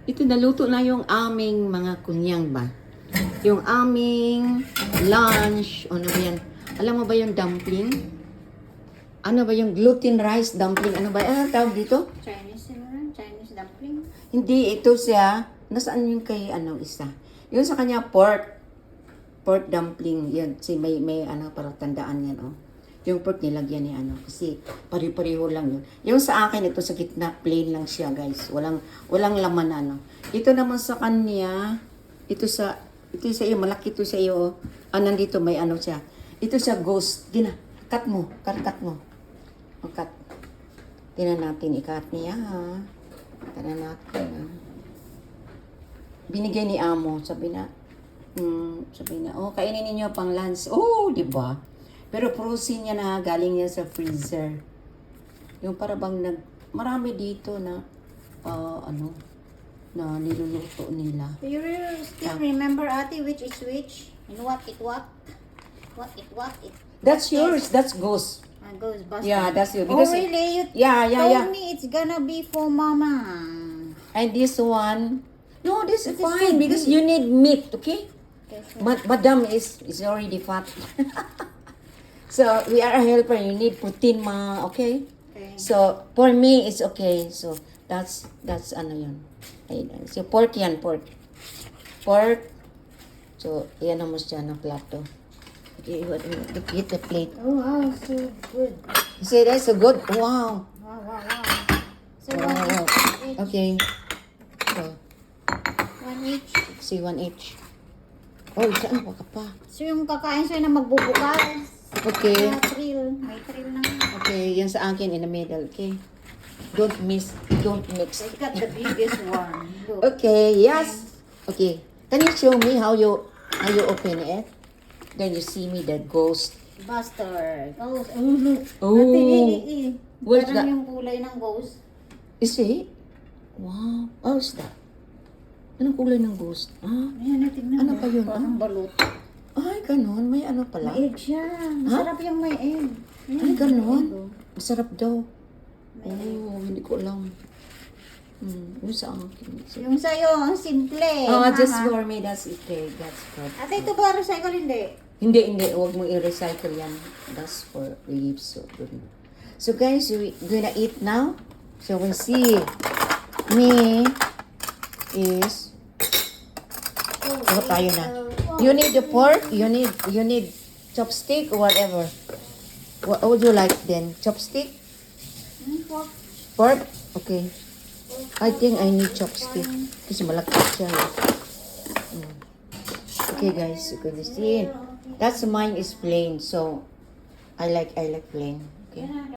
Ito, naluto na yung aming mga kunyang ba? Yung aming lunch. Ano ba yan? Alam mo ba yung dumpling? Ano ba yung gluten rice dumpling? Ano ba? Tawag dito? Chinese, Chinese dumpling. Hindi, ito siya. Nasaan yung kay ano isa? Yung sa kanya pork dumpling. Yan, si may ano para tandaan yan, oh. Yung pork nilagyan ni ano kasi pare-pareho lang yun. Yung sa akin ito sa gitna plain lang siya, guys. Walang laman ano. Ito naman sa kanya, ito sa iyo malaki ito sa iyo. Nandito may ano siya. Ito siya ghost. Cut mo. Cut. Tingnan natin i-cut niya, ha. Tingnan natin, ha. Binigay ni Amo, sabi na, oh, kainin niyo pang lunch. Oh, di ba? Pero frozen niya na, galing niya sa freezer. Yung para bang marami dito na, na niluluto nila. Do you still remember, Ate, which is which? And what it? That's yours, that's ghost. Ghostbusters. Yeah, that's you. Oh, really? You Yeah. told me it's gonna be for Mama. And this one, no, this is This is fine so because big. you need meat, okay? Okay, so Madam is already fat. So, we are a helper. You need protein, okay? okay. So, for me, it's okay. So, that's ano yun. Ayun. So, pork yan, pork. Pork. So, yan naman siya ng plato. Okay, get the plate. Oh wow, so good. You say that's so good? Wow. Wow. So Wow. each? Okay. So, One each. see one each. Oh, saan pa ka pa? So yung kakain siya na magbubukas. Okay. Thrill. May thrill na. Okay, yan sa akin in the middle, okay? Don't mix. I got the biggest one. Look. Okay, yes. Okay. Can you show me how you open it? Then you see me the ghost. Buster. Ghost. Oh, look. Oh. Ate, What's Parang that? yung kulay ng ghost. Is it? Wow. Oh, is that? Anong kulay ng ghost? Ayan, tingnan Ano mo. pa yun? Parang balot. Ay, ganun. May ano pala. May egg siya. Masarap yung may egg. Ay, ganun. Masarap daw. May egg. Oh, hindi ko alam. Yung sa akin. Yung sa'yo, ang simple. Oh, just Haha. for me, that's okay. That's good. Ate, ito ba recycle? Hindi. Hindi. Huwag mong i-recycle yan. That's for leaves. So guys, we gonna eat now. So we'll see. Me is... tayo na. You need the pork? You need chopstick or whatever. What would you like then? Chopstick? Pork? Okay. I think I need chopstick. Kasi malaki siya. Okay guys, you can see. That's mine is plain. So, I like plain. Okay.